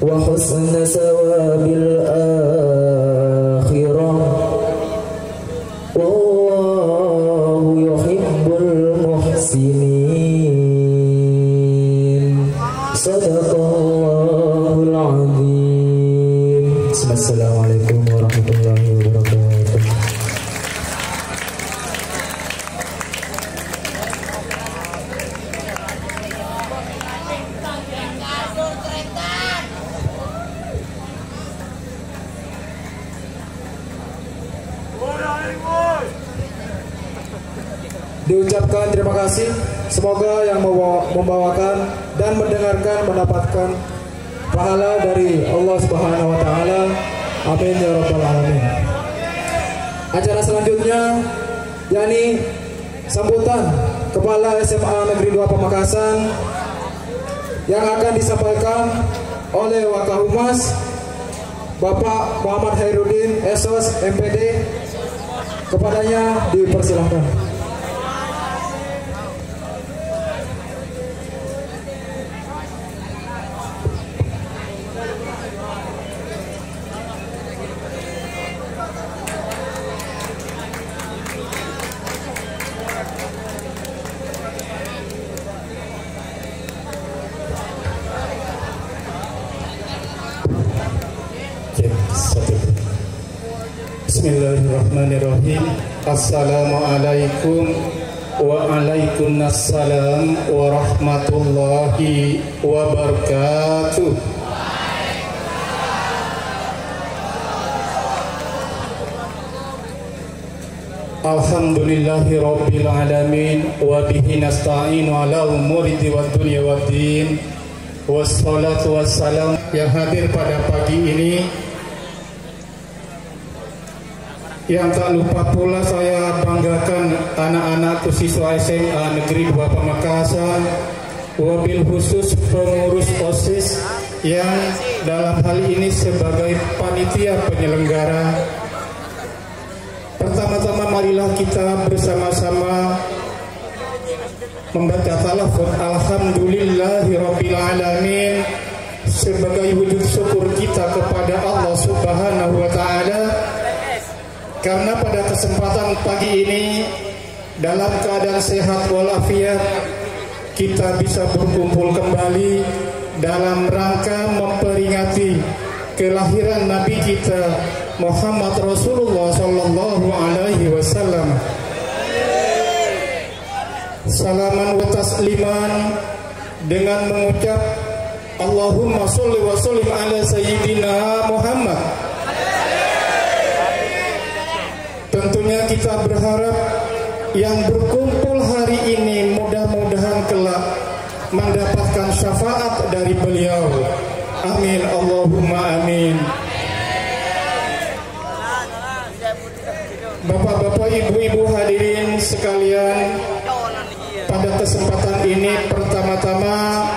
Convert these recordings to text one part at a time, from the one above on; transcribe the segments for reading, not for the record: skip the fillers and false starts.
وحسن ثواب الآخرة والله يحب المحسنين صدق الله العظيم. Assalamualaikum warahmatullahi wabarakatuh. Diucapkan terima kasih. Semoga yang membawakan dan mendengarkan mendapatkan pahala dari Allah Subhanahu wa taala. Amin ya rabbal alamin. Acara selanjutnya yakni sambutan Kepala SMA Negeri 2 Pamekasan yang akan disampaikan oleh Wakahumas Bapak Muhammad Hairudin Esos MPD. Kepadanya dipersilahkan. Bismillahirrahmanirrahim. Assalamualaikum waalaikumsalam warahmatullahi wabarakatuh. Alhamdulillahirabbil alamin wa bihi nasta'inu ala umuri dunya waddin. Wassalatu wassalam. Yang hadir pada pagi ini, yang tak lupa pula saya banggakan anak-anakku siswa SMA Negeri 2 Pamekasan, wabil khusus pengurus OSIS yang dalam hal ini sebagai panitia penyelenggara. Pertama-tama marilah kita bersama-sama membaca talafut alhamdulillahirabbil alamin sebagai wujud syukur kita kepada Allah Subhanahu wa taala. Karena pada kesempatan pagi ini dalam keadaan sehat walafiat kita bisa berkumpul kembali dalam rangka memperingati kelahiran Nabi kita Muhammad Rasulullah Sallallahu Alaihi Wasallam. Salaman wa tasliman dengan mengucap Allahumma sholli wa sallim ala sayyidina Muhammad. Tentunya kita berharap yang berkumpul hari ini mudah-mudahan kelak mendapatkan syafaat dari beliau. Amin Allahumma amin. Bapak-bapak, ibu-ibu hadirin sekalian, pada kesempatan ini pertama-tama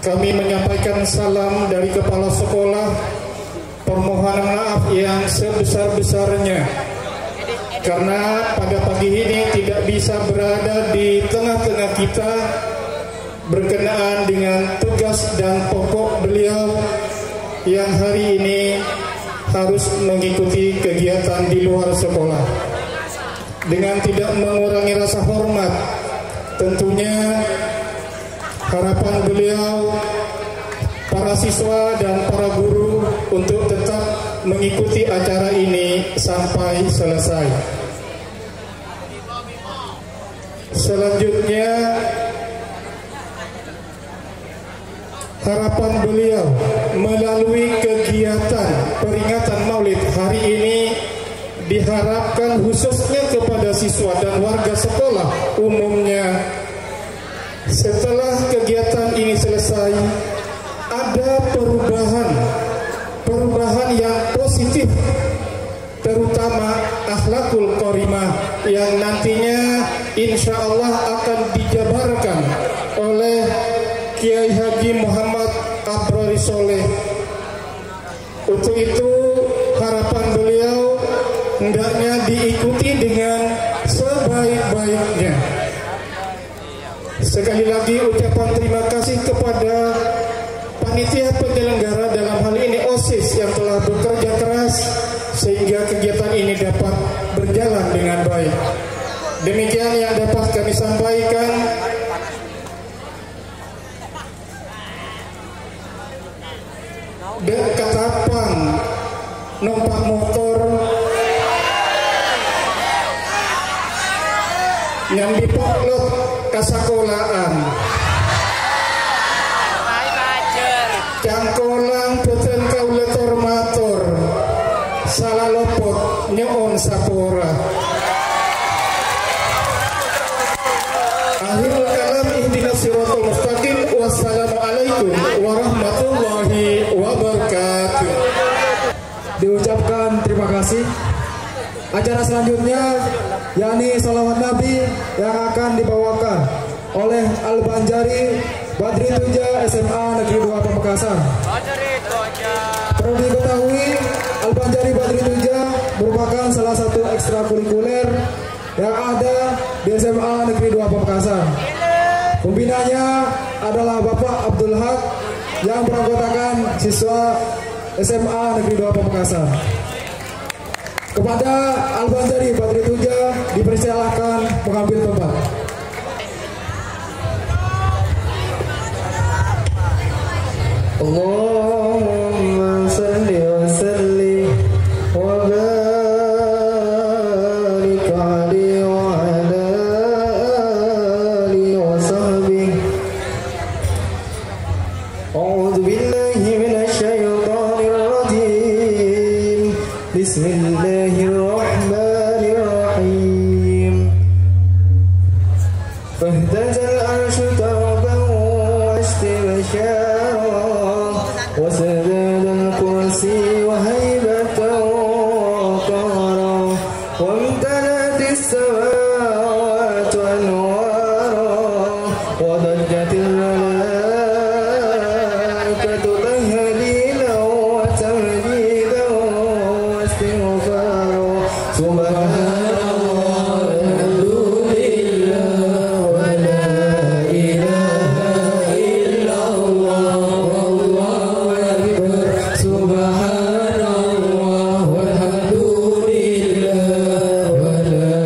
kami menyampaikan salam dari kepala sekolah, permohonan maaf yang sebesar-besarnya karena pada pagi ini tidak bisa berada di tengah-tengah kita berkenaan dengan tugas dan pokok beliau yang hari ini harus mengikuti kegiatan di luar sekolah. Dengan tidak mengurangi rasa hormat, tentunya harapan beliau, para siswa dan para guru untuk tetap mengikuti acara ini sampai selesai. Selanjutnya, harapan beliau melalui kegiatan peringatan Maulid hari ini diharapkan khususnya kepada siswa dan warga sekolah umumnya, setelah kegiatan ini selesai ada perubahan yang positif, terutama akhlakul karimah yang nantinya insya Allah akan dijabarkan oleh Kiai Haji Muhammad Abrari Soleh. Untuk itu harapan beliau hendaknya diikuti dengan sebaik-baiknya. Sekali lagi ucapan terima kasih kepada panitia penyelenggara dalam hal ini OSIS yang telah bekerja keras sehingga kegiatan ini dapat berjalan dengan baik. Demikian yang dapat kami sampaikan. Dan katapan numpak motor yang dipoklot kasakolaan cangkolang peten kauletor mator salah lopot nyoon sapora. Akhirul kalam ihdinas siratal mustaqim. Wassalamualaikum warahmatullahi wabarakatuh. Diucapkan terima kasih. Acara selanjutnya yakni salawat Nabi yang akan dibawakan oleh Al-Banjari Badri Tuja SMA Negeri 2 Pamekasan. Perlu diketahui Al-Banjari Badri Tuja merupakan salah satu ekstrakurikuler yang ada di SMA Negeri 2 Pamekasan. Pembinanya adalah Bapak Abdul Haq yang beranggotakan siswa SMA Negeri 2 Pamekasan. Kepada Al-Banjari Badri Tuja dipersilahkan mengambil tempat. Allahumma salli wa sallim wa barik alaihi wa ala alihi wa sahbihi. A'udzu billahi minasy syaithanir rajim. Bismillahirrahmanirrahim. Fahtazal arsyu taraban wa istibshara وسداد الكرسي وهيبة وقهرا وامتلأت السماوات أنوارا وضجت الملائكة تهليلا وتمجيدا واستغفارا سبحان الله والحمد لله ولا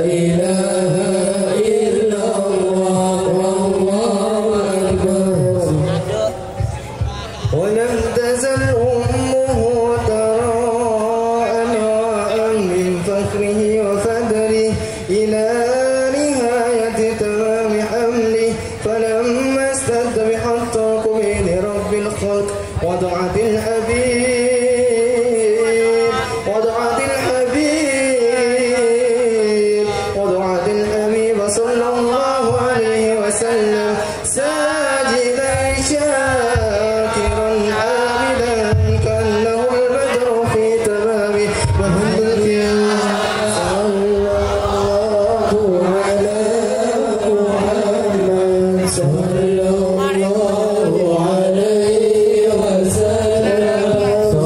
إله إلا الله ولم تزل أمه ترى أنواعا من فخره وفدره إلى نهاية تمام حمله فلما استد بحط قبيل رب الخلق وضعت الحبيب صلى الله عليه وسلم ساجدا شاكرا عابدا كأنه البدر في تمامه وهدك يا صلى الله على محمد صلى الله عليه وسلم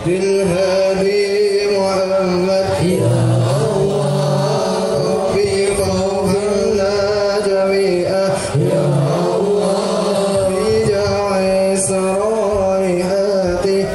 للهادي محمد يا الله ربي فاغفرنا جميعا يا الله في جمع الصالحات يا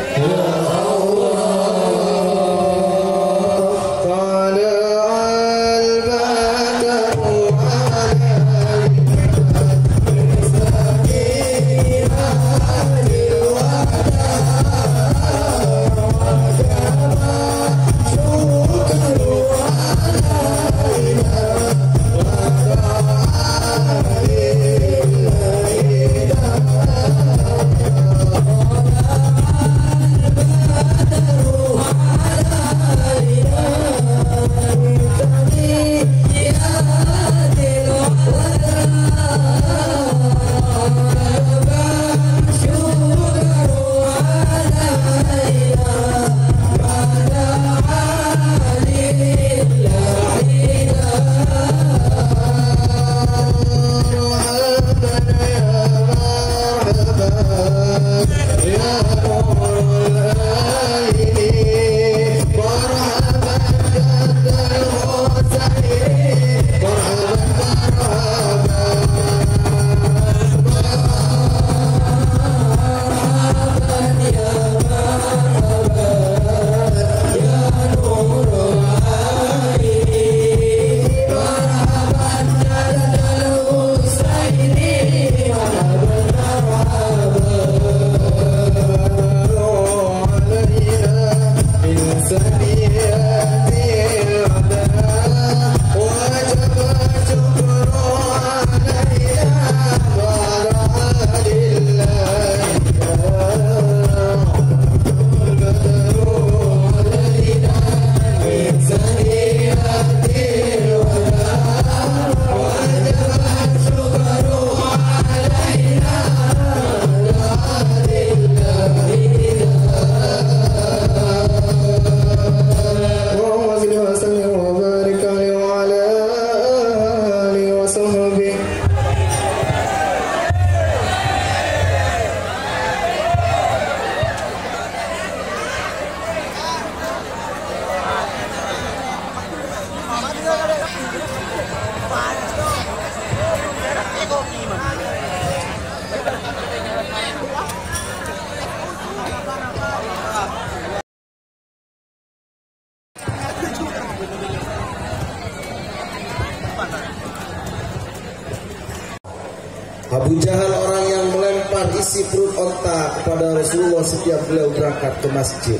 Abu Jahal orang yang melempar isi perut onta kepada Rasulullah setiap beliau berangkat ke masjid.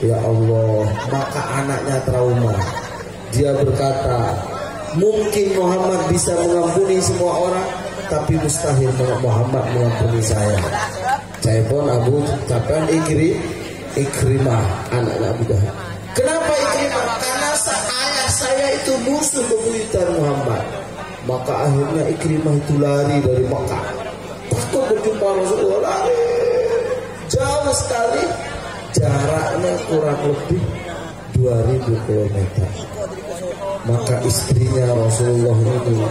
Ya Allah, maka anaknya trauma. Dia berkata, mungkin Muhammad bisa mengampuni semua orang, tapi mustahil Muhammad mengampuni saya. Saya pun Abu Capan Ikrimah anaknya Abu Jahal. Kenapa Ikrimah? Karena ayah saya itu musuh bebuyutan Muhammad. Maka akhirnya Ikrimah itu lari dari Makkah. Takut berjumpa Rasulullah, lari jauh sekali, jaraknya kurang lebih 2000 km. Maka istrinya Rasulullah ini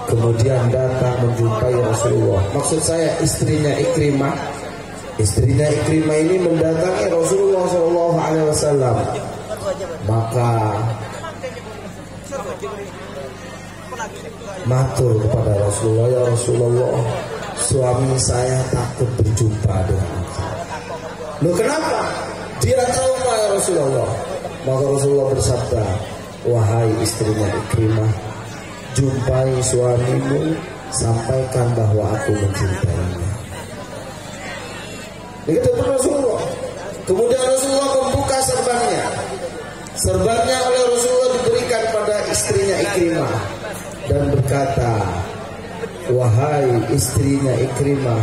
kemudian datang menjumpai Rasulullah. Maksud saya istrinya Ikrimah ini mendatangi Rasulullah SAW. Maka matur kepada Rasulullah, ya Rasulullah, suami saya takut berjumpa dengan engkau. Loh kenapa? Dia trauma ya Rasulullah. Maka Rasulullah bersabda, wahai istrinya Ikrimah, jumpai suamimu, sampaikan bahwa aku mencintainya. Begitu pun Rasulullah. Kemudian Rasulullah membuka serbannya. Serbannya oleh Rasulullah diberikan pada istrinya Ikrimah dan berkata, wahai istrinya Ikrimah,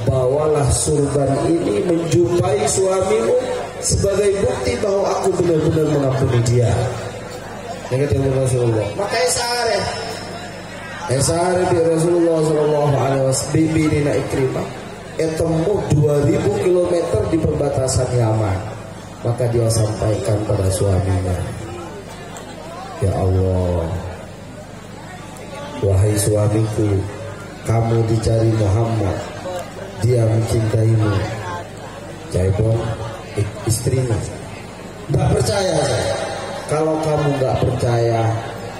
bawalah surban ini menjumpai suamimu sebagai bukti bahwa aku benar-benar mengampuni dia. Begitu Rasulullah. Maka esare di Rasulullah SAW bibi Nina Ikrimah tempuh 2000 km di perbatasan Yaman. Maka dia sampaikan pada suaminya, ya Allah, wahai suamiku, kamu dicari Muhammad, dia mencintaimu. Jaipon istrinya. Nggak percaya saya. Kalau kamu nggak percaya,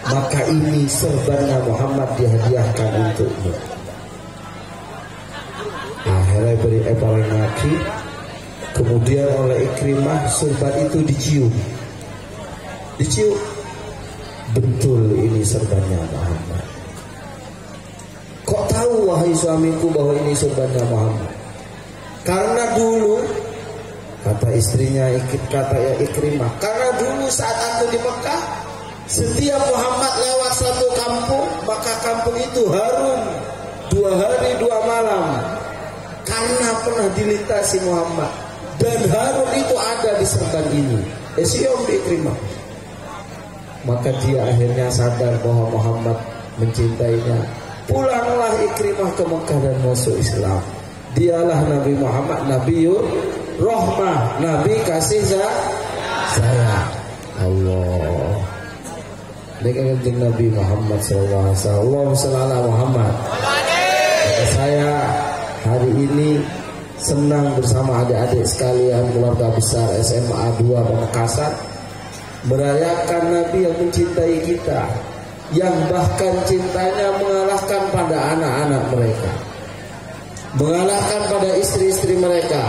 maka ini serbannya Muhammad dihadiahkan untukmu. Akhirnya beri paling lagi. Kemudian oleh Ikrimah serban itu dicium. Betul ini serbannya Muhammad. Kok tahu wahai suamiku bahwa ini serbannya Muhammad? Karena dulu, kata istrinya, kata Ikrimah, karena dulu saat aku di Mekah, setiap Muhammad lewat satu kampung, maka kampung itu harum 2 hari 2 malam karena pernah dilintasi Muhammad. Dan harum itu ada di serban ini. Siom Ikrimah. Maka dia akhirnya sadar bahwa Muhammad mencintainya. Pulanglah Ikrimah ke Mekah dan masuk Islam. Dialah Nabi Muhammad, Nabiur Rahmah, Nabi kasih sayang. Allah. Dengan Nabi Muhammad SAW. Allahumma shalli ala Muhammad. Saya hari ini senang bersama adik-adik sekalian keluarga besar SMA 2 Pamekasan merayakan Nabi yang mencintai kita, yang bahkan cintanya mengalahkan pada anak-anak mereka, mengalahkan pada istri-istri mereka.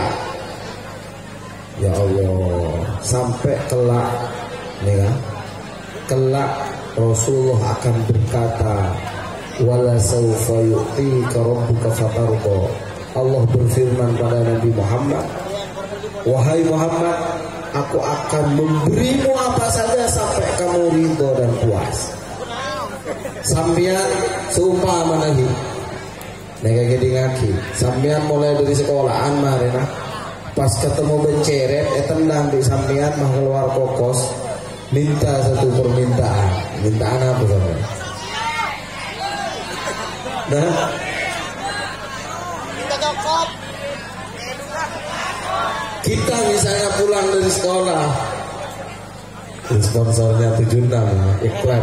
Ya Allah, sampai kelak nih kan, kelak Rasulullah akan berkata, wala sawfa yu'tika rabbuka fatarda. Allah berfirman pada Nabi Muhammad, wahai Muhammad, aku akan memberimu apa saja sampai kamu ridho dan puas. Sampean seumpama lagi, nega gede ngaki. Sampean mulai dari sekolahan marina, pas ketemu benceret, tendang di sampean mah keluar kokos, minta satu permintaan. Mintaan apa sampean? Nah, kita misalnya pulang dari sekolah, sponsornya 76 iklan.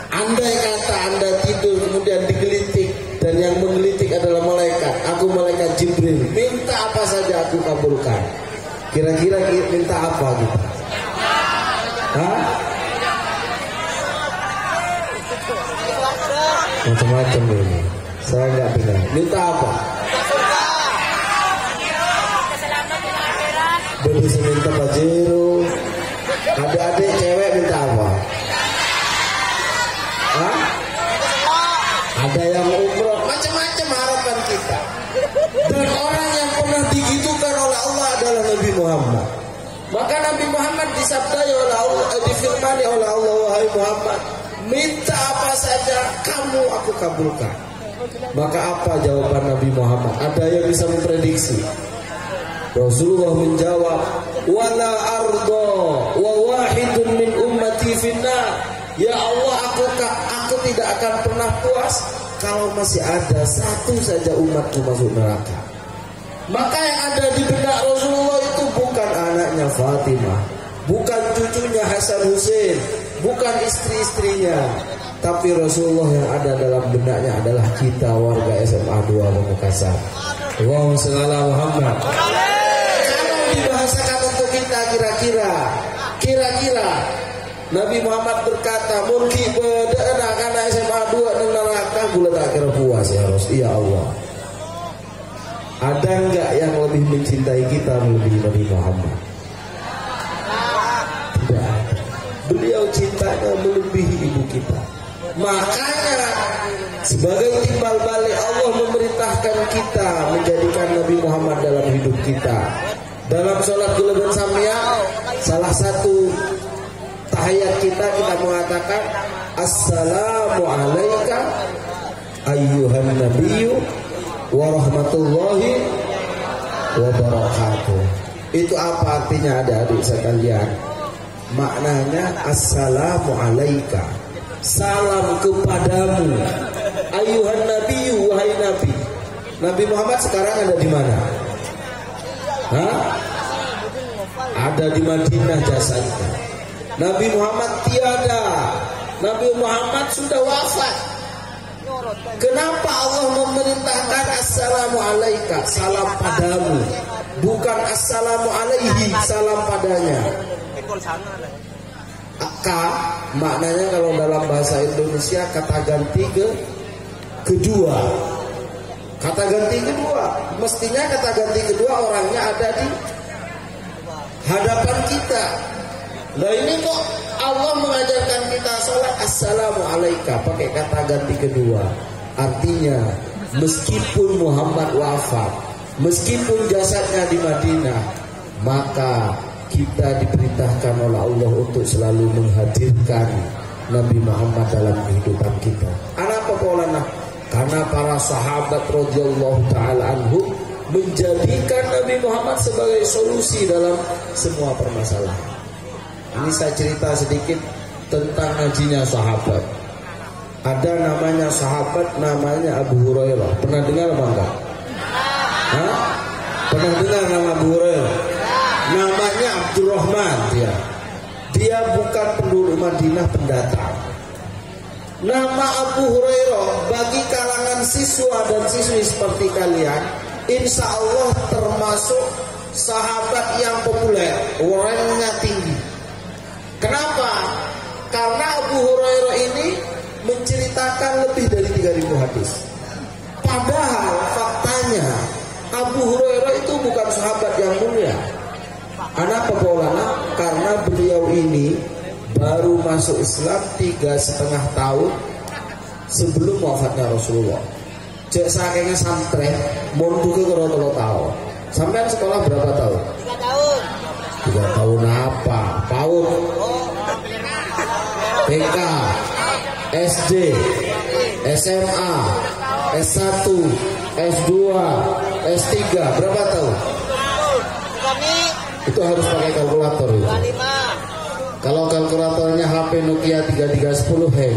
Andai kata Anda tidur kemudian digelitik, dan yang menggelitik adalah malaikat, aku malaikat Jibril, minta apa saja aku kabulkan. Kira-kira minta apa gitu? Hah? Macam-macam ini. Saya nggak dengar. Minta apa? Bisa minta Pajero. Adik-adik cewek minta apa? Hah? Ada yang umroh, macam-macam harapan kita. Dan orang yang pernah digitukan oleh Allah adalah Nabi Muhammad. Maka Nabi Muhammad disabdai oleh Allah, difirmani oleh Allah, wahai Muhammad, minta apa saja kamu aku kabulkan. Maka apa jawaban Nabi Muhammad? Ada yang bisa memprediksi? Rasulullah menjawab, wala ardo wa wahidun min ummati finnar. Ya Allah, aku tidak akan pernah puas kalau masih ada satu saja umatku masuk neraka. Maka yang ada di benak Rasulullah itu bukan anaknya Fatimah, bukan cucunya Hasan Hussein, bukan istri-istrinya, tapi Rasulullah yang ada dalam benaknya adalah kita warga SMA 2 Pamekasan. Allahumma shalli ala Muhammad. Kalau dibahasakan untuk kita, kira-kira Nabi Muhammad berkata, mungkin beda karena SMA 2 dan neraka, gula tak kira puas ya Rasul. Ya Allah, ada enggak yang lebih mencintai kita melebihi Nabi Muhammad? Tidak ada. Beliau cintanya melebihi ibu kita. Makanya sebagai timbal balik Allah memerintahkan kita menjadikan Nabi Muhammad dalam hidup kita. Dalam sholat gulaban samia, salah satu tahiyat kita mengatakan assalamu alaika ayyuhan nabiyyu wa rahmatullahi wa barakatuh. Itu apa artinya adik-adik sekalian? Maknanya assalamu alaika, salam kepadamu, ayyuhan nabiyyu, wahai nabi. Nabi Muhammad sekarang ada di mana? Hah? Ada di Madinah jasadnya. Nabi Muhammad tiada. Nabi Muhammad sudah wafat. Kenapa Allah memerintahkan assalamu alaika, salam padamu? bukan assalamu alaihi, salam padanya. Ka maknanya kalau dalam bahasa Indonesia kata ganti kedua. Kata ganti kedua, mestinya kata ganti kedua orangnya ada di hadapan kita. Nah ini kok Allah mengajarkan kita sholat assalamu alaika pakai kata ganti kedua. Artinya meskipun Muhammad wafat, meskipun jasadnya di Madinah, maka kita diperintahkan oleh Allah untuk selalu menghadirkan Nabi Muhammad dalam kehidupan kita. Kenapa polana? Karena para sahabat radhiyallahu taala anhum menjadikan Nabi Muhammad sebagai solusi dalam semua permasalahan. Ini saya cerita sedikit tentang ngajinya sahabat. Ada namanya sahabat namanya Abu Hurairah. Pernah dengar apa enggak? Hah? Pernah dengar nama Abu Hurairah? Namanya Abdurrahman dia. Dia bukan penduduk Madinah, pendatang. Nama Abu Hurairah bagi kalangan siswa dan siswi seperti kalian, insya Allah termasuk sahabat yang populer, orangnya tinggi. Kenapa? Karena Abu Hurairah ini menceritakan lebih dari 3.000 hadis. Padahal faktanya Abu Hurairah itu bukan sahabat yang mulia. Kenapa polana? Karena beliau ini baru masuk Islam 3,5 tahun sebelum wafatnya Rasulullah. Cek sakingnya santren, mondok ke 3 tahun. Sampai sekolah berapa tahun? 3 tahun. 3 tahun apa? PAUD, TK, SD, SMA, S1, S2, S3, berapa tahun? Itu harus pakai kalkulator itu. 25. Kalau kalkulatornya HP Nokia 3310 hang.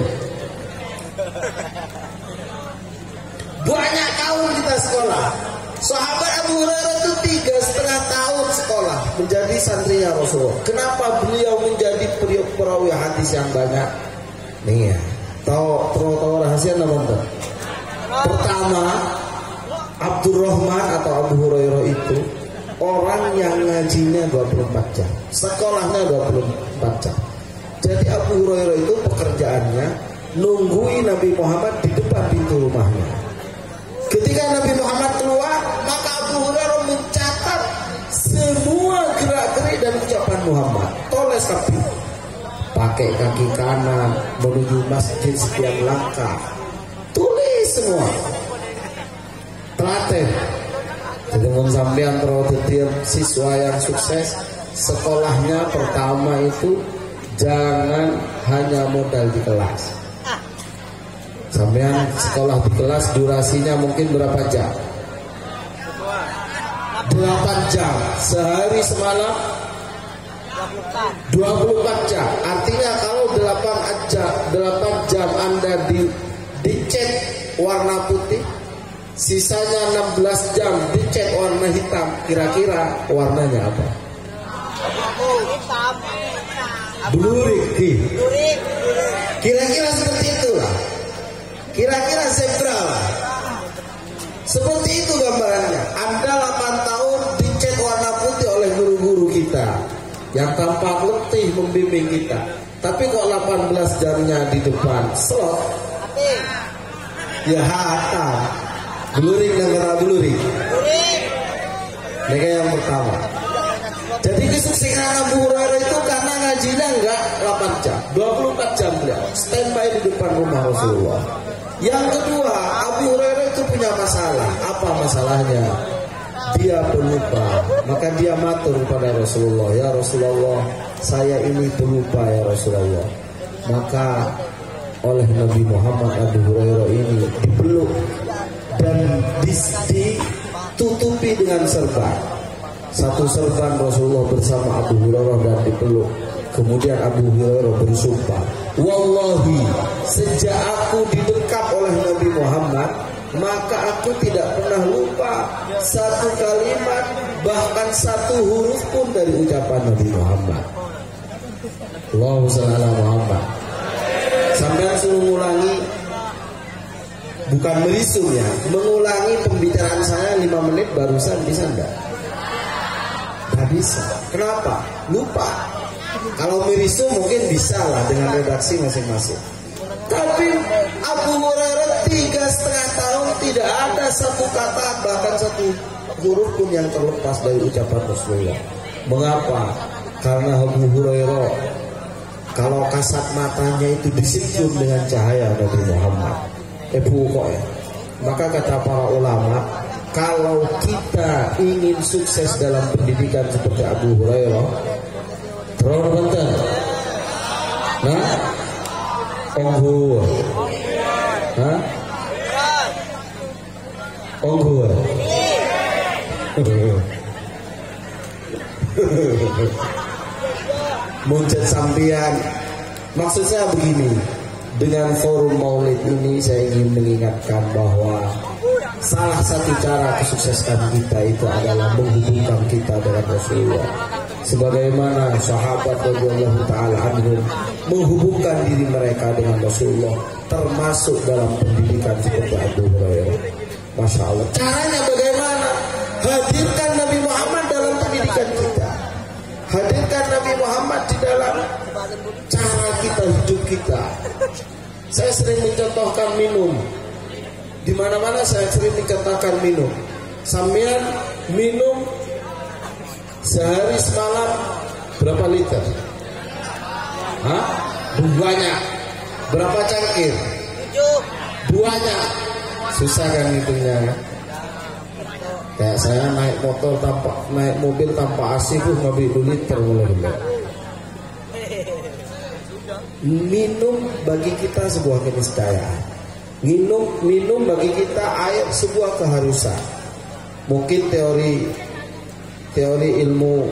Banyak tahun kita sekolah. Sahabat Abu Hurairah itu 3,5 tahun sekolah menjadi santrinya Rasulullah. Kenapa beliau menjadi perawi hadis yang banyak? Nih ya, tahu rahasia nama enggak? Pertama, Abdurrahman atau Abu Hurairah itu orang yang ngajinya 24 jam, sekolahnya 24 jam. Jadi Abu Hurairah itu pekerjaannya nungguin Nabi Muhammad di depan pintu rumahnya. Ketika Nabi Muhammad keluar, maka Abu Hurairah mencatat semua gerak-gerik dan ucapan Muhammad. Toles kaki, pakai kaki kanan menuju masjid setiap langkah. Tulis semua. Telaten. Jadi sampean terus siswa yang sukses, sekolahnya pertama itu jangan hanya modal di kelas. Sampean sekolah di kelas durasinya mungkin berapa jam? 8 jam. Sehari semalam 24 jam. Artinya kalau 8 jam Anda dicat warna putih, sisanya 16 jam dicat warna hitam, kira-kira warnanya apa? Hitam. Blurik. Kira-kira seperti itulah. Kira-kira zebra lah. Seperti itu gambarannya. Anda 8 tahun dicat warna putih oleh guru-guru kita yang tampak letih membimbing kita. Tapi kok 18 jamnya di depan slot, ya hatam. Bluring dan kata bluring. Ini yang pertama. Jadi kesuksesan Abu Hurairah itu karena ngajinya enggak 8 jam, 24 jam beliau standby di depan rumah Rasulullah. Yang kedua, Abu Hurairah itu punya masalah. Apa masalahnya? Dia pelupa. Maka dia matur kepada Rasulullah, ya Rasulullah, saya ini pelupa ya Rasulullah. Maka oleh Nabi Muhammad Abu Hurairah ini dipeluk dan ditutupi dengan serban. Satu serban Rasulullah bersama Abu Hurairah dan dipeluk. Kemudian Abu Hurairah bersumpah, wallahi, sejak aku didekap oleh Nabi Muhammad, maka aku tidak pernah lupa satu kalimat, bahkan satu huruf pun dari ucapan Nabi Muhammad. Allahumma shalli ala Muhammad. Sampai suruh mengulangi, bukan merisum ya, mengulangi pembicaraan saya 5 menit barusan, bisa enggak? bisa. Kenapa? Lupa. Kalau mirisu mungkin bisa lah dengan redaksi masing-masing. Tapi Abu Hurairah 3,5 tahun tidak ada satu kata bahkan satu huruf pun yang terlepas dari ucapan Rasulullah. Mengapa? Karena Abu Hurairah kalau kasat matanya itu disiplin dengan cahaya Nabi Muhammad. Pokoknya. Maka kata para ulama, kalau kita ingin sukses dalam pendidikan seperti Abu Hurairah, terus bentar. Nah, Onghuwa. Hah? Onghuwa. Muncul sampian. Maksud saya begini, dengan forum maulid ini saya ingin mengingatkan bahwa salah satu cara kesuksesan kita itu adalah menghubungkan kita dengan Rasulullah. Sebagaimana sahabat radhiyallahu taala anhum menghubungkan diri mereka dengan Rasulullah, termasuk dalam pendidikan seperti Abu Hurairah. Masya Allah. Caranya bagaimana? Hadirkan Nabi Muhammad dalam pendidikan kita. Hadirkan Nabi Muhammad di dalam cara kita hidup kita. Saya sering mencontohkan minum. Di mana-mana saya sering mencontohkan minum. Sampean minum sehari semalam berapa liter? Hah? Banyak. Berapa cangkir? 7. Banyak. Susah kan hitungnya kan? Kayak saya naik motor tanpa, naik mobil tanpa AC pun ngambil 2 liter mulai. Minum bagi kita sebuah keniscayaan. Minum bagi kita air sebuah keharusan. Mungkin teori ilmu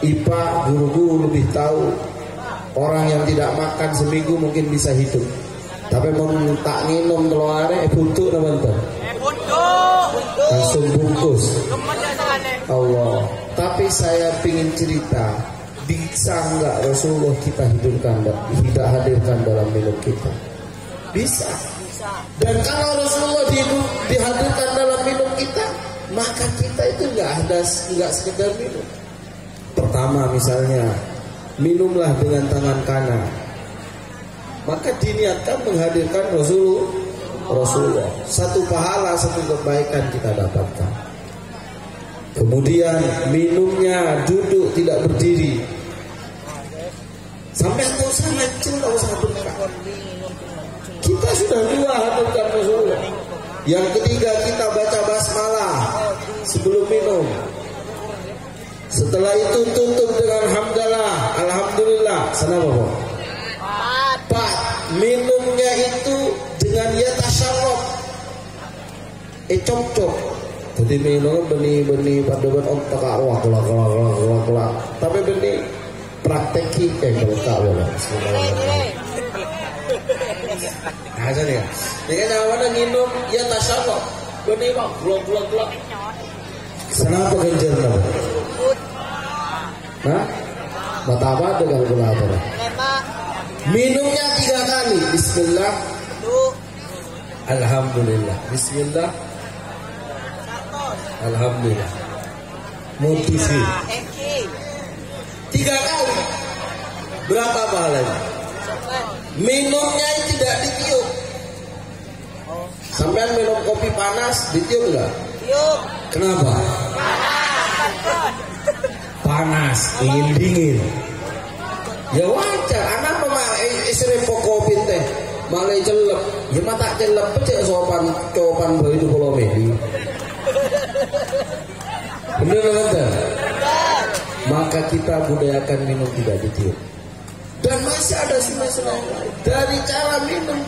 IPA guru-guru lebih tahu. Orang yang tidak makan seminggu mungkin bisa hidup. Tapi mau tak minum telur buntuk teman-teman. Langsung bungkus. Allah. Tapi saya ingin cerita, bisa enggak Rasulullah kita tidak hadirkan dalam minum kita? Bisa. Dan kalau Rasulullah dihadirkan dalam minum kita, maka kita itu enggak sekedar minum. Pertama misalnya, minumlah dengan tangan kanan. Maka diniatkan menghadirkan Rasulullah. Satu pahala, satu kebaikan kita dapatkan. Kemudian minumnya duduk tidak berdiri. Sampai tak usah ngecil, tak usah bengkak. Kita sudah 2 hadirkan Rasulullah. Yang ketiga kita baca basmalah sebelum minum. Setelah itu tutup dengan hamdalah, alhamdulillah. Sana bapak. 4. Minumnya itu dengan yatasharrab. Cocok. Jadi minum benih pada bentuk kelak. Tapi benih prakteki kalau tahu lah. Nah, jadi ya. Dengan awalnya minum yatasharrab. Benih bang, glok. Kenapa genjernya? Hah? Mata apa ada kalkulator? Minumnya 3 kali. Bismillah. Alhamdulillah. Bismillah. Alhamdulillah. Motivasi 3 kali. Berapa pahalanya? Minumnya tidak ditiup. Sampai minum kopi panas ditiup enggak? Tiup. Kenapa? Panas, dingin. Ya wajar, anak pemah istri kopi teh malah celep. Ya mata celep pecah sopan bayi itu kalau medi. Bener. Maka kita budayakan minum tidak ditiup. Dan masih ada sunnah-sunnah lain. Dari cara minum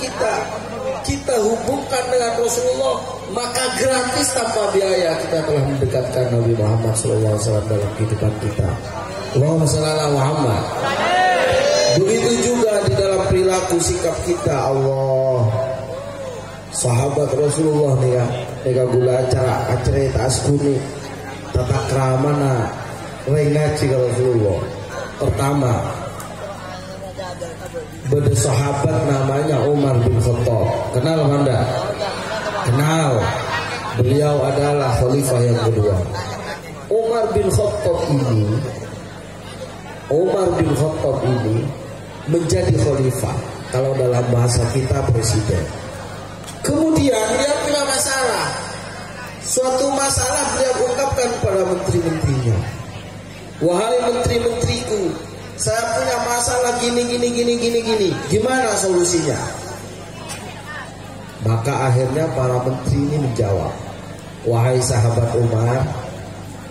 kita hubungkan dengan Rasulullah, maka gratis tanpa biaya kita telah mendekatkan Nabi Muhammad SAW dalam kehidupan kita. Allahumma shalli ala Muhammad. Begitu juga di dalam perilaku sikap kita. Allah, sahabat Rasulullah nih ya, mereka gula acara taskuni tata kramana rengaci Rasulullah. Pertama, beda sahabat namanya Umar bin Khattab. Kenal Anda? Kenal. Beliau adalah khalifah yang kedua. Umar bin Khattab ini menjadi khalifah. Kalau dalam bahasa kita presiden. Kemudian dia punya masalah. Suatu masalah beliau ungkapkan kepada menteri-menterinya. Wahai menteri-menteriku, saya punya masalah gini. Gimana solusinya? Maka akhirnya para menteri ini menjawab, wahai sahabat Umar,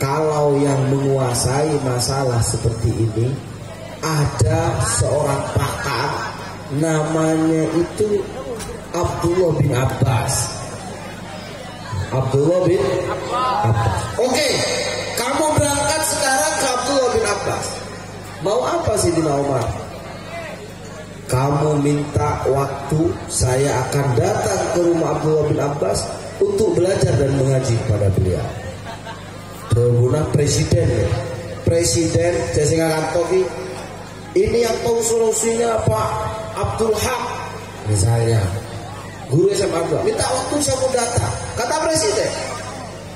kalau yang menguasai masalah seperti ini ada seorang pakar, namanya itu Abdullah bin Abbas. Oke, kamu berangkat sekarang ke Abdullah bin Abbas. Mau apa sih Sayyidina Umar? Kamu minta waktu, saya akan datang ke rumah Abdullah bin Abbas untuk belajar dan mengaji kepada beliau. Berguna presiden Jessica Kantoki. Ini yang tahu solusinya Pak Abdul Haq misalnya, guru SMA 2, minta waktu saya mau datang. Kata presiden,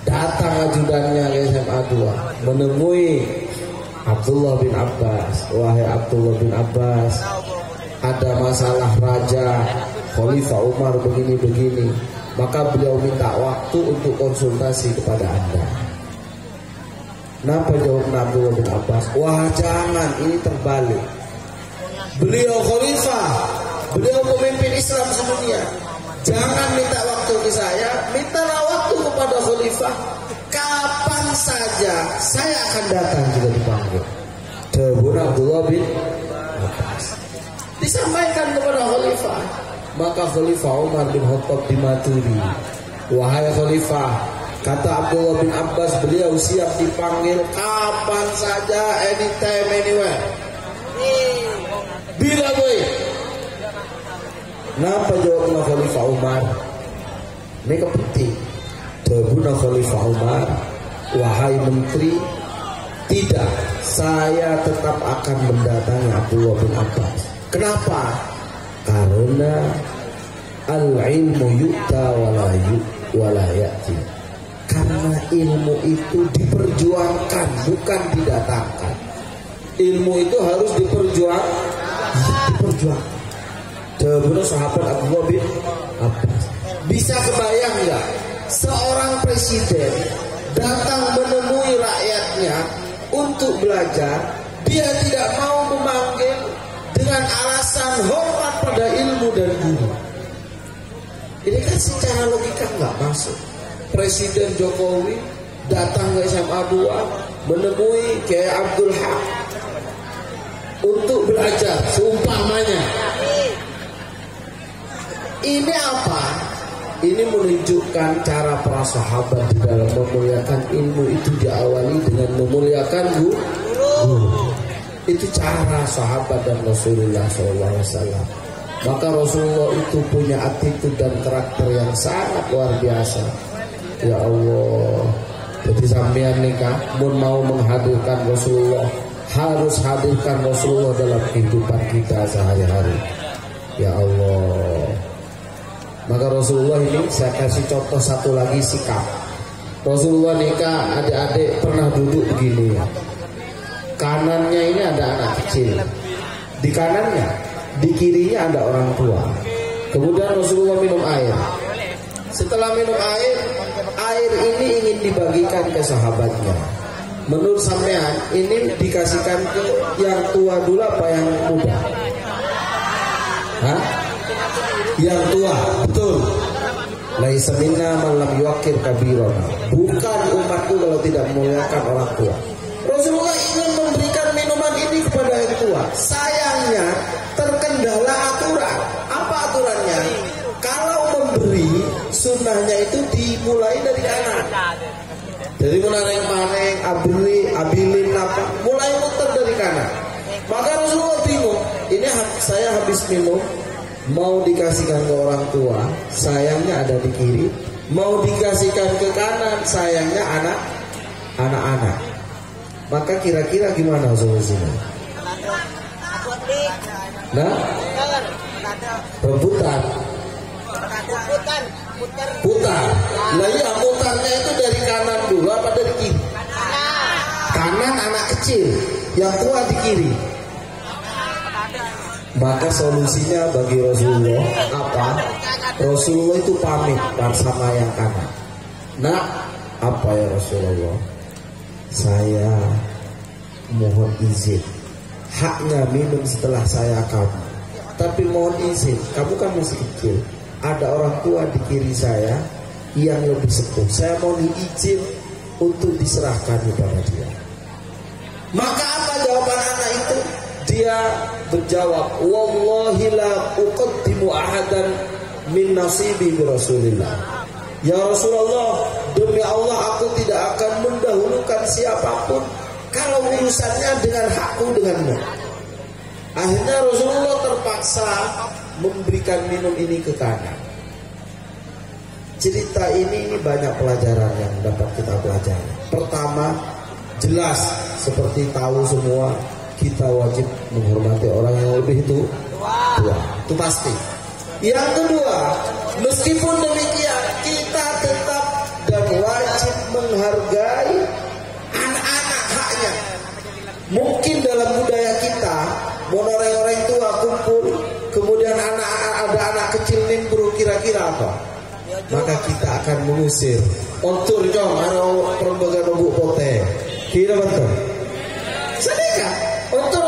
datang ajudannya ke SMA 2 menemui Abdullah bin Abbas. Wahai Abdullah bin Abbas, ada masalah raja Khalifah Umar begini. Maka beliau minta waktu untuk konsultasi kepada Anda. Kenapa jawab Abdullah bin Abbas? Wah jangan, ini terbalik. Beliau khalifah, beliau pemimpin Islam sedunia. Jangan minta waktu ke saya, mintalah waktu kepada khalifah. Kapan saja saya akan datang jika dipanggil. Dawuh Abdullah bin Abbas disampaikan kepada khalifah. Maka Khalifah Umar bin Khattab dimaturi. Wahai khalifah, kata Abdullah bin Abbas, beliau siap dipanggil kapan saja, anytime, anywhere. Bila boleh. Napa jawabnya Khalifah Umar? Ini kepenting. Jawabnya Khalifah Umar, wahai menteri, tidak, saya tetap akan mendatangi Abdullah bin Abbas. Kenapa? Karena al-ilmu yu'ta wala ya'ti. Karena ilmu itu diperjuangkan, bukan didatangkan. Ilmu itu harus diperjuangkan. Dahulu sahabat Abdullah bin Abbas. Bisa kebayang nggak? Seorang presiden datang menemui rakyatnya untuk belajar, dia tidak mau memanggil dengan alasan hormat pada ilmu dan guru. Ini kan secara logika nggak masuk. Presiden Jokowi datang ke SMA 2 menemui Kiai Abdul Haq untuk belajar, seumpamanya. Ini apa? Ini menunjukkan cara para sahabat di dalam memuliakan ilmu itu diawali dengan memuliakan guru. Itu cara sahabat dan Rasulullah SAW. Maka Rasulullah itu punya attitude dan karakter yang sangat luar biasa. Ya Allah, jadi sampean nikah mun mau menghadirkan Rasulullah, harus hadirkan Rasulullah dalam kehidupan kita sehari-hari. Ya Allah. Maka Rasulullah ini saya kasih contoh satu lagi sikap. Rasulullah nikah, adik-adik pernah duduk begini. Kanannya ini ada anak kecil, di kanannya, di kirinya ada orang tua. Kemudian Rasulullah minum air. Setelah minum air ini ingin dibagikan ke sahabatnya. Menurut sampean ini dikasihkan ke yang tua dulu apa yang muda? Hah? Yang tua, betul. Laisa minna man lam yuqir kabirana. Bukan umatku kalau tidak memuliakan orang tua. Rasulullah ingin memberikan minuman ini kepada yang tua. Sayangnya terkendala aturan. Apa aturannya? Kalau memberi, sunnahnya itu dimulai dari kanan. Jadi mulai maneng, abilin apa, mulai muter dari kanan. Maka Rasulullah bingung. Ini saya habis minum, mau dikasihkan ke orang tua, sayangnya ada di kiri. Mau dikasihkan ke kanan, sayangnya anak-anak. Maka kira-kira gimana solusinya? Nah, rebutan. Putar. Lah ya, putarnya itu dari kanan dulu apa dari kiri? kanan anak kecil, yang tua di kiri. Maka solusinya bagi Rasulullah apa? Rasulullah itu pamit sama yang kanan. Nah, apa ya Rasulullah? Saya mohon izin, haknya minum setelah saya kamu. Tapi mohon izin, kamu kan masih kecil. Ada orang tua di kiri saya yang lebih sepuh. Saya mohon izin untuk diserahkan kepada dia. Maka apa jawaban anak itu? Dia berjawab, wallahi la uqaddimu ahadan min nasibi bi Rasulillah. Ya Rasulullah, demi Allah aku tidak akan mendahulukan siapapun kalau urusannya dengan hakku denganmu. Akhirnya Rasulullah terpaksa memberikan minum ini ke kanan. Cerita ini banyak pelajaran yang dapat kita pelajari. Pertama, jelas seperti tahu semua, kita wajib menghormati orang yang lebih tua. Itu pasti. Yang kedua, meskipun demikian, kita tetap dan wajib menghargai anak-anak haknya. Mungkin dalam budaya kita, orang tua kumpul, kemudian ada anak kecil nimbrung, kira-kira apa? Maka kita akan mengusir. Ontur jong, ada perembaga nunggu pote. Kira betul? Sedekah, ontur.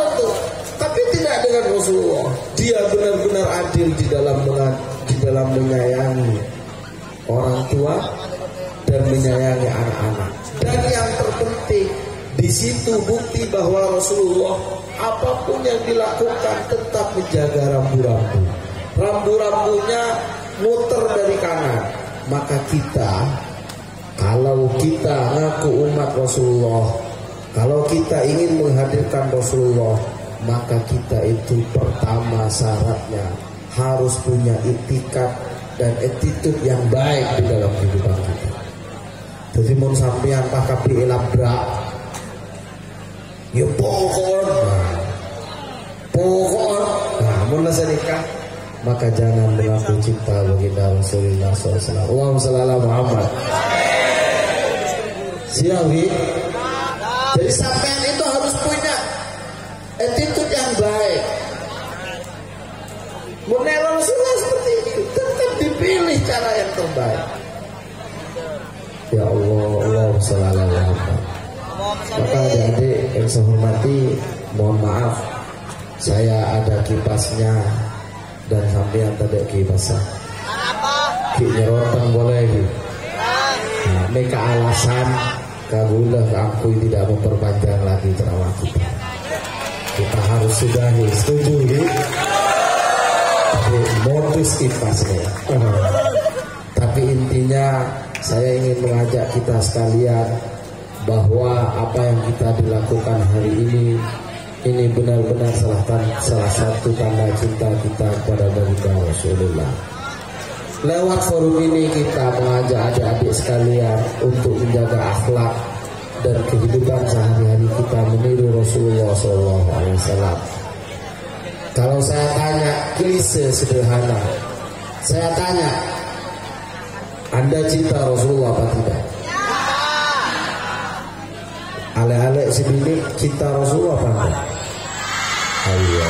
Tapi tidak dengan Rasulullah. Dia benar-benar adil di dalam menyayangi orang tua dan menyayangi anak-anak. Dan yang terpenting, di situ bukti bahwa Rasulullah apapun yang dilakukan tetap menjaga rambu-rambu. Rambu-rambunya muter dari kanan. Maka kita, kalau kita ngaku umat Rasulullah, kalau kita ingin menghadirkan Rasulullah, maka kita itu pertama syaratnya harus punya etikat dan attitude yang baik di dalam kehidupan kita. Jadi mau sampean pak kapi elabrak, ya pokok, mau sedekah, maka jangan mengaku cinta baginda Rasulullah SAW. Allahumma shalli ala Muhammad. Siawi. Jadi sampean itu harus punya attitude yang baik. Menela Rasulullah seperti itu, tetap dipilih cara yang terbaik. Ya Allah, Allahumma shalli ala Muhammad. Maka adik-adik yang saya hormati, mohon maaf, saya ada kipasnya dan sampean tidak kipasnya. Ki nyerotan boleh ki. Nah, mereka alasan kagulah aku tidak memperpanjang lagi ceramah kita. Kita harus sudahi, setuju ya? Tapi modus kipasnya. Tapi intinya saya ingin mengajak kita sekalian bahwa apa yang kita dilakukan hari ini benar-benar salah satu tanda cinta kita kepada baginda Rasulullah. Lewat forum ini kita mengajak adik-adik sekalian untuk menjaga akhlak dan kehidupan sehari-hari kita meniru Rasulullah SAW. Kalau saya tanya klise sederhana, saya tanya, Anda cinta Rasulullah apa tidak? Ale-ale sini cinta Rasulullah apa enggak? Ayo,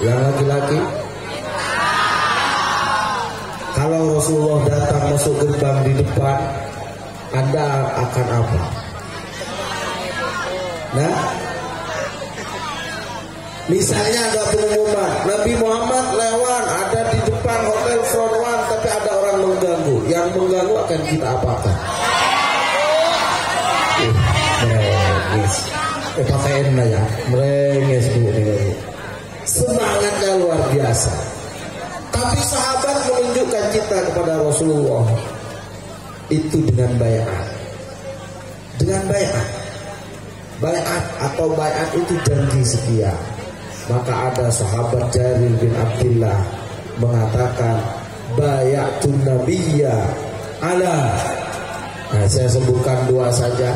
yang laki-laki. Kalau Rasulullah datang masuk gerbang di depan, Anda akan apa? Nah, misalnya ada pengumuman Nabi Muhammad lewat ada di depan hotel Front One, tapi ada orang mengganggu. Yang mengganggu akan kita apakan? Pakaian ya, merenges bu, semangatnya luar biasa. Tapi sahabat menunjukkan cinta kepada Rasulullah itu dengan bayat. Dengan bayat. Bayat atau bayat itu janji setia. Maka ada sahabat Jarir bin Abdullah mengatakan bayatun nabiyya ala. Nah, saya sebutkan dua saja.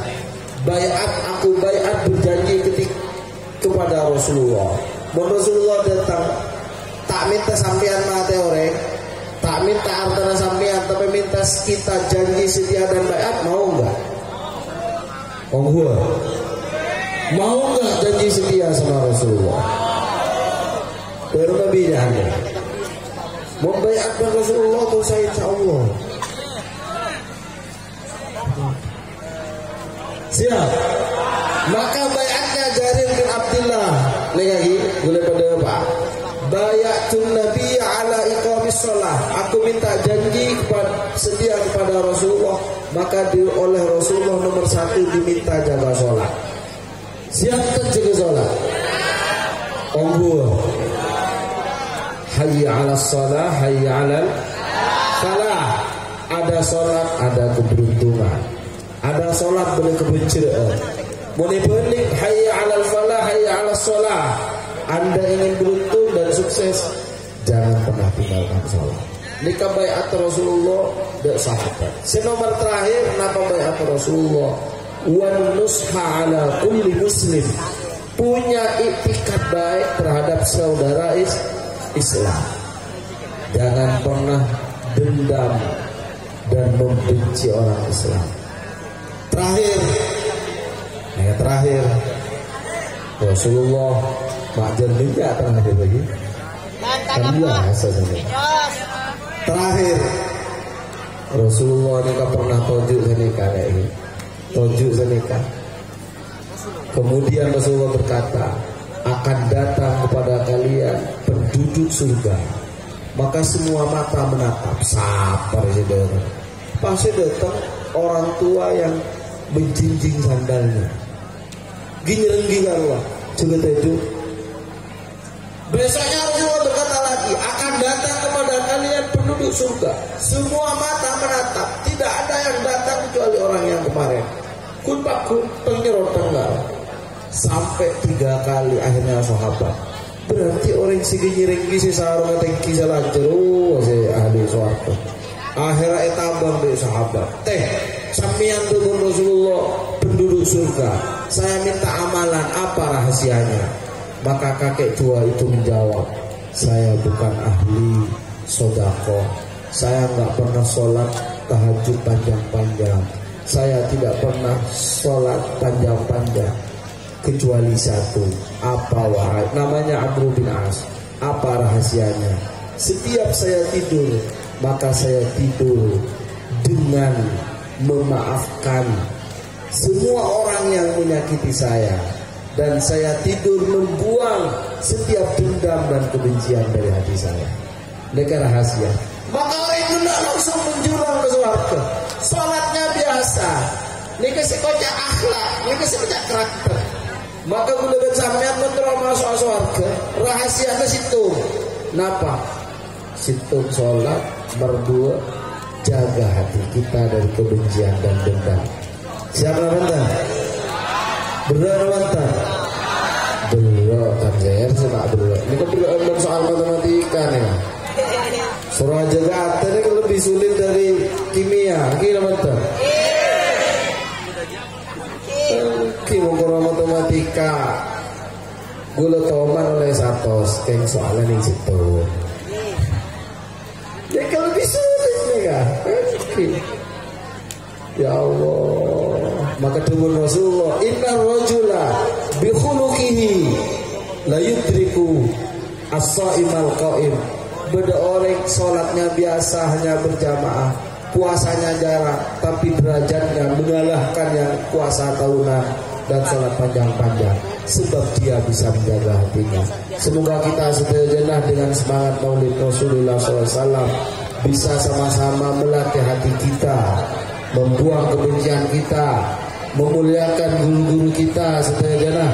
Aku bayat berjanji kepada Rasulullah. Rasulullah datang, tak minta sampean mate orang, tak minta harta sampean, tapi minta kita janji setia dan bayat, mau enggak? Monggo. Mau nggak janji setia sama Rasulullah? Berlebihan. Membaiatkan Rasulullah itu saya insya Allah. Siap. Maka baiatnya Jarir bin Abdullah. Lagi boleh pada Pak. Bayatun Nabi ala iqamis shalah. Aku minta janji setia kepada Rasulullah, maka oleh Rasulullah nomor 1 diminta jaga sholat. Siapa jaga sholat? Allah. Hayya ala shalah, hayya ala falah. Ada sholat, ada keberuntungan. Ada sholat boleh kebencian. Boleh balik hayya ala falah, hayya ala shalah. Anda ingin beruntung dan sukses, jangan pernah tinggalkan sholat. Nikah baiat Rasulullah dan sahabat. Senomor terakhir, kenapa baiat Rasulullah? Wan nusha ala kulli muslim. Punya iktikat baik terhadap saudara Islam. Jangan pernah dendam dan membenci orang Islam. Terakhir, Rasulullah Makjan juga terakhir lagi. Kan biasa saja. Terakhir, Rasulullah ini pernah tojuk senikah kayak ini. Tojuk senikah. Kemudian Rasulullah berkata, akan datang kepada kalian penduduk surga, maka semua mata menatap. Sabar saudara. Pasti datang orang tua yang menjinjing sandalnya. Gini Allah juga tujuh. Besoknya Rasulullah berkata lagi, akan datang kepada kalian penduduk surga, semua mata menatap, tidak ada yang datang kecuali orang yang kemarin. Kun pakun penyerot tenggal. Sampai 3 kali akhirnya sahabat. Berarti orang segi ringgi sarung tengki salancer, saya ahli swarga. Akhirnya etabang dari sahabat. Samian turun Rasulullah penduduk surga. Saya minta amalan, apa rahasianya? Maka kakek tua itu menjawab, saya bukan ahli sodako. Saya nggak pernah sholat tahajud panjang-panjang. Saya tidak pernah sholat panjang-panjang kecuali satu. Apa wahai? Namanya Amr bin As. Apa rahasianya? Setiap saya tidur, maka saya tidur dengan memaafkan semua orang yang menyakiti saya, dan saya tidur membuang setiap dendam dan kebencian dari hati saya. Mereka rahasia. Maka orang itu tidak langsung menjurang ke surga. Salatnya biasa. Mereka sekocak akhlak, mereka sekocak karakter. Maka kuda sampean menterol masuk surga. Rahasianya situ. Kenapa? Situ sholat berdua, jaga hati kita dari kebencian dan dendam. Siapa rendah? Berat. Belok kan saya suka belok. Ini kan belok soal matematika nih. Surah jaga ini kan lebih sulit dari kimia. Kira betul. Kimia matematika. Gula toman oleh satos. Keng soalnya nih situ. Jadi kan lebih sulit nih kan. Ya Allah. Maka dawuh Rasulullah, inna rajula bi khuluqihi la yudriku as-shaimal qaim. Beda orang sholatnya biasa hanya berjamaah, puasanya jarang, tapi derajatnya mengalahkan yang puasa tahunan dan sholat panjang-panjang, sebab dia bisa menjaga hatinya. Semoga kita sejenak dengan semangat Maulid Rasulullah SAW bisa sama-sama melatih hati kita, membuang kebencian kita, memuliakan guru-guru kita setajana,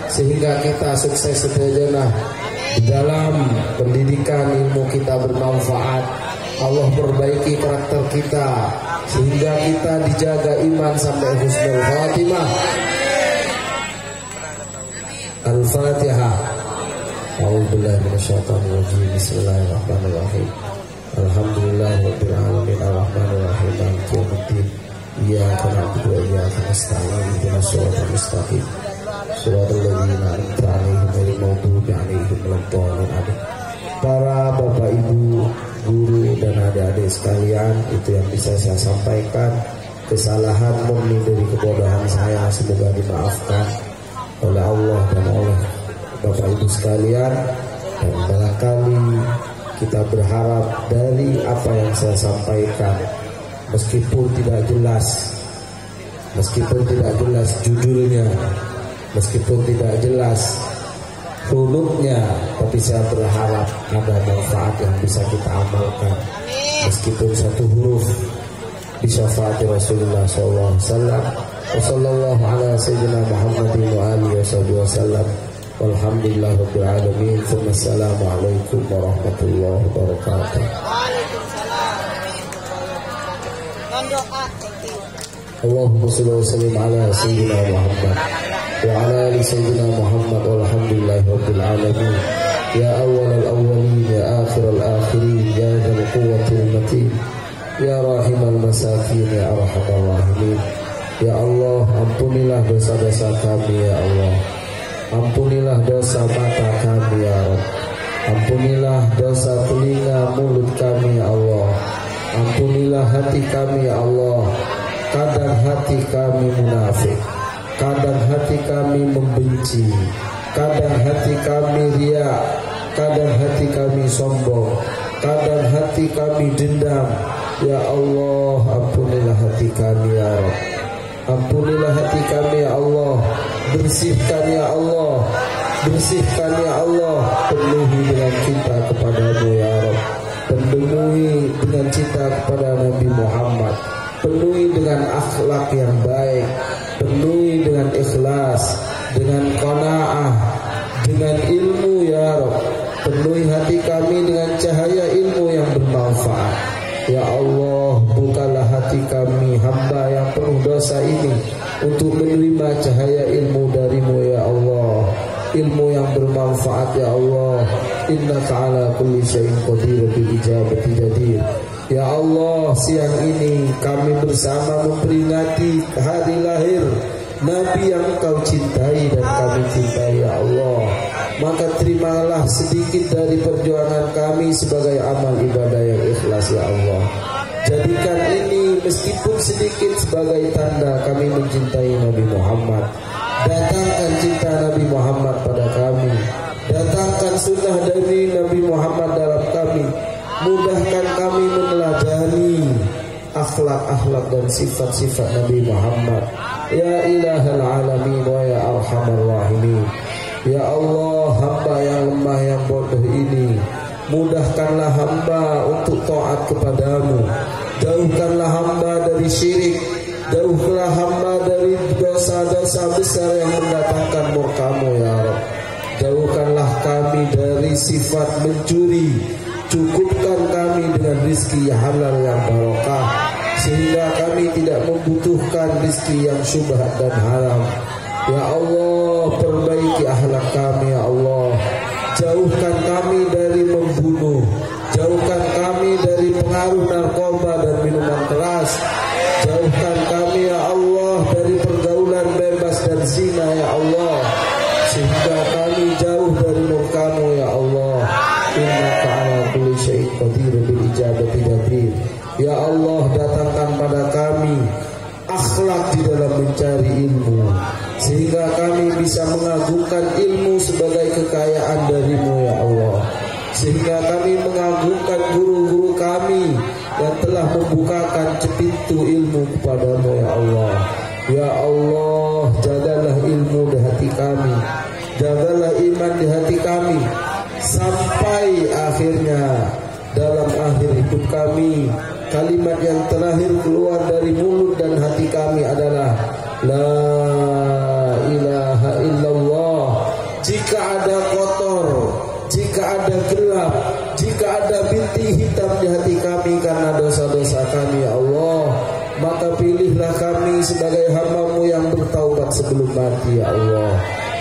sehingga kita sukses setajana di dalam pendidikan ilmu kita bermanfaat. Allah perbaiki karakter kita sehingga kita dijaga iman sampai husnul khatimah. Al-Fatihah. A'udzubillahi minasyaitonir rajim. Bismillahirrahmanirrahim. Alhamdulillahirabbil alamin arrahmanir rahim maliki yaumiddin. Iyyaka na'budu wa iyyaka nasta'in ihdinas siratal mustaqim siratal ladzina an'amta 'alaihim ghairil maghdubi 'alaihim waladdallin. Para bapak ibu, guru dan adik-adik sekalian, itu yang bisa saya sampaikan. Kesalahan murni dari kebodohan saya, semoga dimaafkan. oleh Allah dan oleh Bapak Ibu sekalian. Dan barangkali kita berharap dari apa yang saya sampaikan, meskipun tidak jelas judulnya, meskipun tidak jelas hurufnya, tapi saya berharap ada manfaat yang bisa kita amalkan, meskipun satu huruf di syafaat Rasulullah SAW. Wassallallahu ala sayyidina Muhammadin wa alihi wasallam. Walhamdulillah rabbil alamin. Wassalamualaikum warahmatullahi wabarakatuh. Allahumma shalli wa sallim ala sayyidina Muhammad wa ala ali sayyidina Muhammad. Walhamdulillahi rabbil alamin. Ya awwalal awwalin, ya akhiral akhirin, ya dzal quwwatil matin, ya rahimal masakin, ya arhamar rahimin. Ya Allah, ampunilah dosa-dosa kami ya Allah. Ampunilah dosa mata kami ya Rabb. Ampunilah dosa telinga mulut kami ya Allah. Ampunilah hati kami ya Allah. Kadang hati kami munafik, kadang hati kami membenci, kadang hati kami riya, kadang hati kami sombong, kadang hati kami dendam. Ya Allah, ampunilah hati kami ya Rabb. Ampunilah hati kami ya Allah. Bersihkan ya Allah, bersihkan ya Allah. Penuhi dengan cinta kepadamu ya Rabb. Penuhi dengan cinta kepada Nabi Muhammad. Penuhi dengan akhlak yang baik. Penuhi dengan ikhlas, dengan qanaah, dengan ilmu ya Rabb. Penuhi hati kami dengan cahaya ilmu yang bermanfaat. Ya Allah, bukalah hati kami hamba yang penuh dosa ini untuk menerima cahaya ilmu darimu ya Allah. Ilmu yang bermanfaat ya Allah. Innaka ala kulli syai'in qadir bil ijabati jadir. Ya Allah, siang ini kami bersama memperingati hari lahir Nabi yang Engkau cintai dan kami cintai ya Allah. Maka terimalah sedikit dari perjuangan kami sebagai amal ibadah yang ikhlas ya Allah. Jadikan ini meskipun sedikit sebagai tanda kami mencintai Nabi Muhammad. Datangkan cinta Nabi Muhammad pada kami. Datangkan sunnah dari Nabi Muhammad dalam kami. Mudahkan kami meneladani akhlak-akhlak dan sifat-sifat Nabi Muhammad. Ya ilahal alamin wa ya arhamar rahimin. Ya Allah, hamba yang lemah yang bodoh ini, mudahkanlah hamba untuk taat kepadamu. Jauhkanlah hamba dari syirik. Jauhkanlah hamba dari dosa-dosa besar yang mendatangkan murka-Mu ya Rabb. Jauhkanlah kami dari sifat mencuri. Cukupkan kami dengan rizki halal yang barokah, sehingga kami tidak membutuhkan rizki yang syubhat dan haram. Ya Allah, perbaiki akhlak kami ya Allah. Jauhkan kami dari membunuh. Jauhkan kami dari pengaruh narkoba dan minuman keras. Jauhkan kami ya Allah dari pergaulan bebas dan zina ya Allah, sehingga kami jauh dari murka-Mu ya Allah. Innaka ala kulli syai'in qadir bil ijabati jadir. Ya Allah, datangkan pada kami akhlak di dalam mencari ilmu, sehingga kami bisa mengagungkan ilmu sebagai kekayaan darimu ya Allah. Sehingga kami mengagungkan guru-guru kami yang telah membukakan pintu ilmu kepadamu ya Allah. Ya Allah, jagalah ilmu di hati kami, jagalah iman di hati kami, sampai akhirnya dalam akhir hidup kami kalimat yang terakhir keluar dari mulut dan hati kami adalah La ilaha illallah. Jika ada kotor, jika ada gelap, jika ada bintik hitam di hati kami karena dosa-dosa kami ya Allah, maka pilihlah kami sebagai hamba-Mu yang bertaubat sebelum mati ya Allah.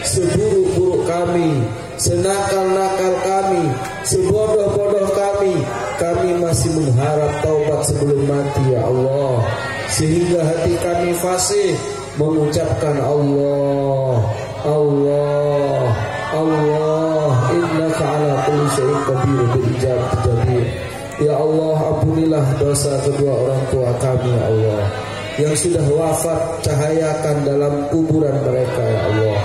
Seburuk-buruk kami, senakal-nakal kami, sebodoh-bodoh kami masih mengharap taubat sebelum mati ya Allah, sehingga hati kami fasih mengucapkan Allah, Allah, Allah. Innaka ala kulli syai'in qadir bil ijabati jadir. Ya Allah, ampunilah dosa kedua orang tua kami ya Allah yang sudah wafat. Cahayakan dalam kuburan mereka ya Allah.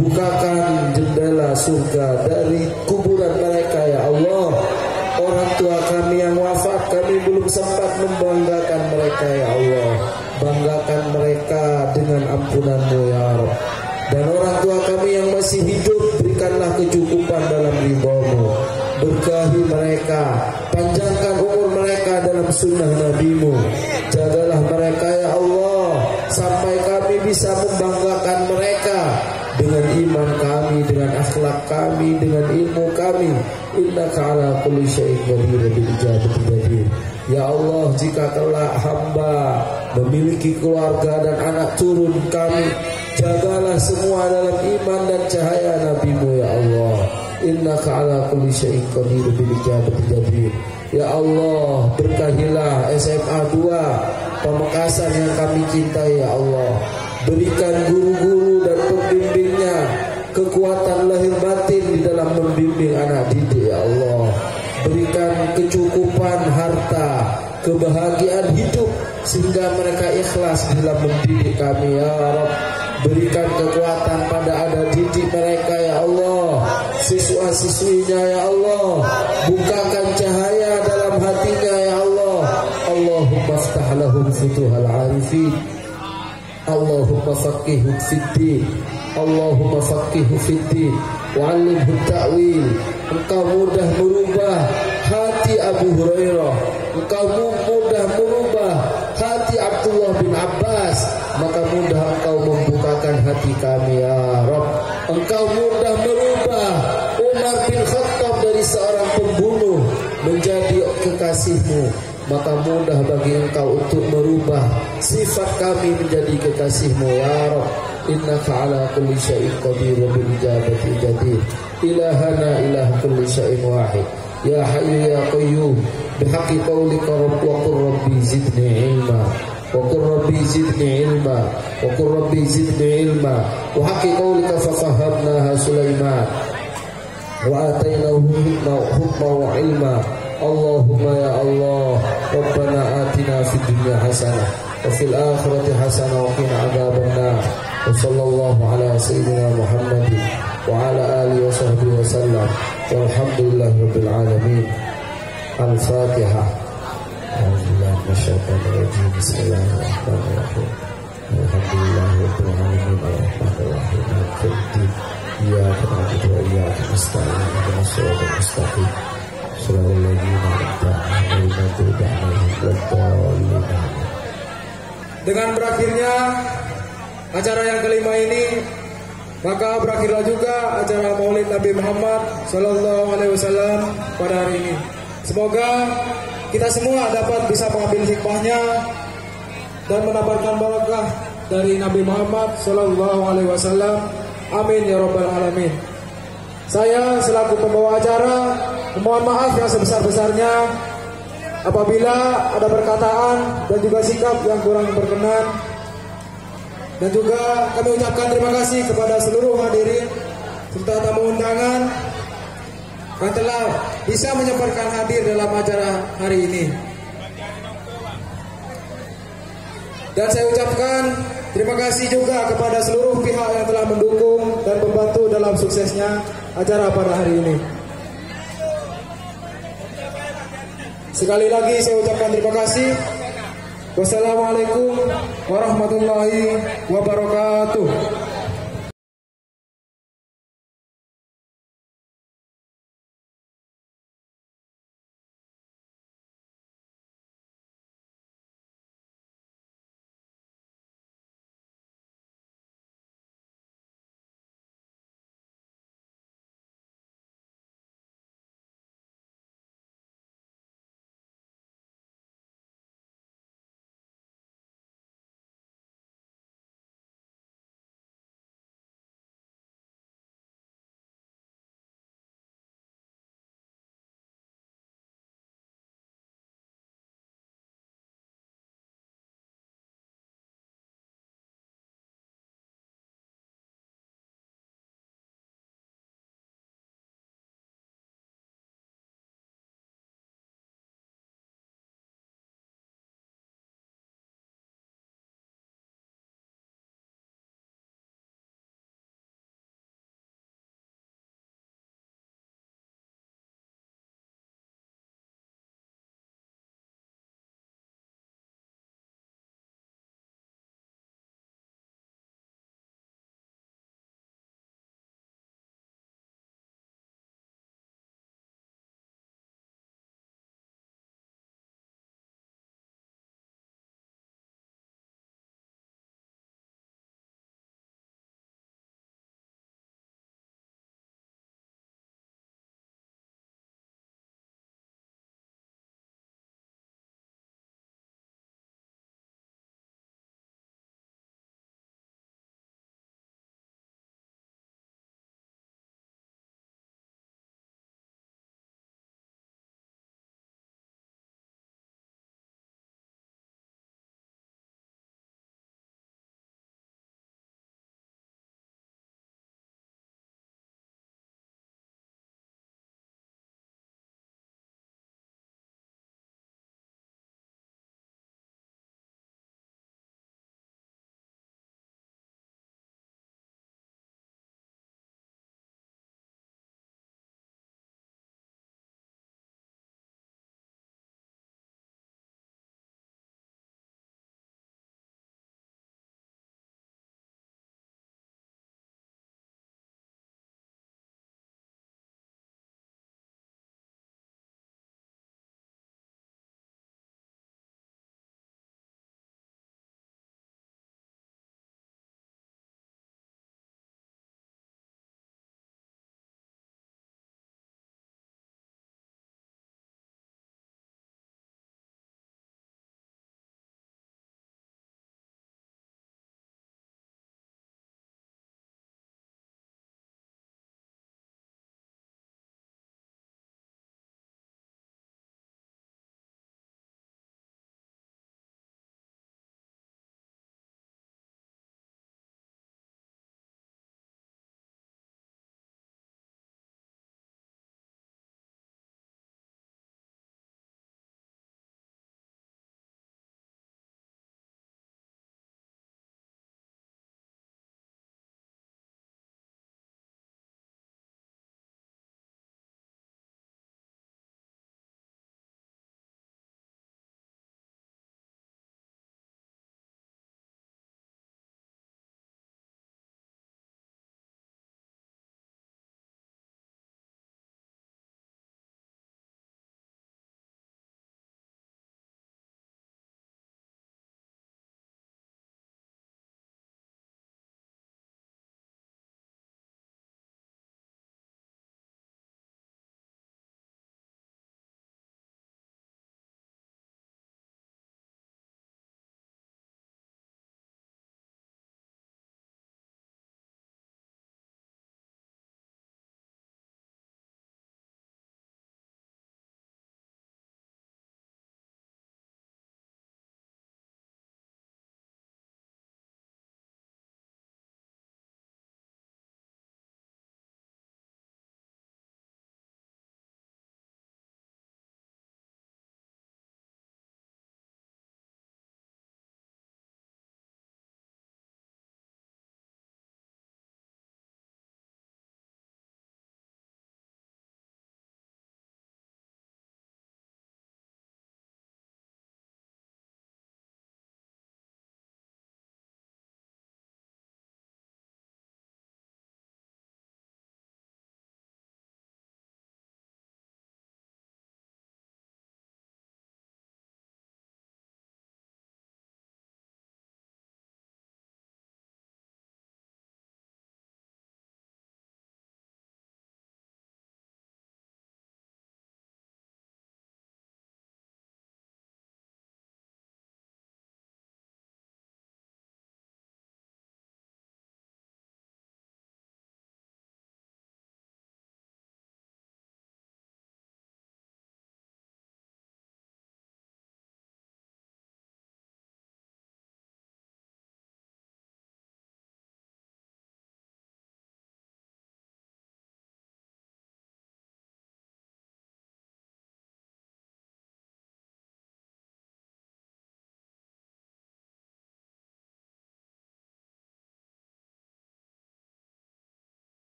Bukakan jendela surga dari kuburan mereka ya Allah. Orang tua kami yang wafat, kami belum sempat membanggakan mereka ya Allah. Banggakan mereka dengan ampunan-Mu ya Rabb. Dan orang tua kami yang masih hidup, berikanlah kecukupan dalam ridha-Mu. Berkahi mereka, panjangkan umur mereka dalam sunnah Nabi-Mu. Jagalah mereka ya Allah, sampai kami bisa membanggakan mereka dengan iman kami, dengan akhlak kami, dengan ilmu kami. Innaka ala kulli syai'in qadir bil ijabati jadir. Ya Allah, jika kelak hamba memiliki keluarga dan anak turun kami, jagalah semua dalam iman dan cahaya Nabi-Mu ya Allah. Innaka ala kulli syai'in qadir bil ijabati jadir. Ya Allah, berkahilah SMA 2 Pamekasan yang kami cintai ya Allah. Berikan guru-guru dan pembimbingnya kekuatan lahir batin di dalam membimbing anak didik ya Allah. Berikan kecukupan harta, kebahagiaan hidup sehingga mereka ikhlas dalam mendidik kami ya Rabb. Berikan kekuatan pada anak didik mereka ya Allah, siswa-siswinya ya Allah. Bukakan cahaya dalam hatinya ya Allah. Allahumma aftah lahum futuhal arifin. Allahumma faqihhu fiddin. Allahumma faqihhu fiddin wa'allimhu ta'wil. Engkau mudah merubah hati Abu Hurairah, Engkau mudah merubah hati Abdullah bin Abbas, maka mudah Engkau membukakan hati kami ya Rabb. Engkau mudah merubah Umar bin Khattab dari seorang pembunuh menjadi kekasih-Mu, maka mudah bagi Engkau untuk merubah sifat kami menjadi kekasih-Mu ya Rabb. Innaka ala kulli syai'in qadir wa bil ijabati jadir. Ilahana ilah kulli syai'in wahid. Ya hayyu ya qayyum bihaqqi qaulika rabb wa qur rabbi zidni ilma wa qur rabbi zidni ilma wa qur rabbi zidni ilma wa haqqi qaulika fa fahamnaha Sulaiman wa atainahu hukma wa ilma. Allahumma ya Allah, Rabbana atina fid dunya hasanah wa fil akhirati hasanah wa qina adzabannar. Wa sallallahu ala sayyidina Muhammadin wa ala alihi wa sahbihi wa sallam. Walhamdulillahi rabbil alamin. Al-Fatihah. Alhamdulillah masyaitanir rajim. Bismillahirrahmanirrahim. Alhamdulillahi rabbil alamin. Arrahmanirrahim. Maliki yaumiddin. Iyyaka na'budu wa iyyaka nasta'in. Ihdinas siratal mustaqim. Shiratal ladzina an'amta 'alaihim ghairil maghdubi 'alaihim. Dengan berakhirnya acara yang kelima ini, maka berakhirlah juga acara Maulid Nabi Muhammad Sallallahu Alaihi Wasallam pada hari ini. Semoga kita semua dapat bisa mengambil hikmahnya dan mendapatkan barakah dari Nabi Muhammad Sallallahu Alaihi Wasallam. Amin ya Rabbal Alamin. Saya selaku pembawa acara mohon maaf yang sebesar-besarnya apabila ada perkataan dan juga sikap yang kurang berkenan. Dan juga kami ucapkan terima kasih kepada seluruh hadirin serta tamu undangan yang telah bisa menyempatkan hadir dalam acara hari ini. Dan saya ucapkan terima kasih juga kepada seluruh pihak yang telah mendukung dan membantu dalam suksesnya acara pada hari ini. Sekali lagi saya ucapkan terima kasih. Wassalamualaikum warahmatullahi wabarakatuh.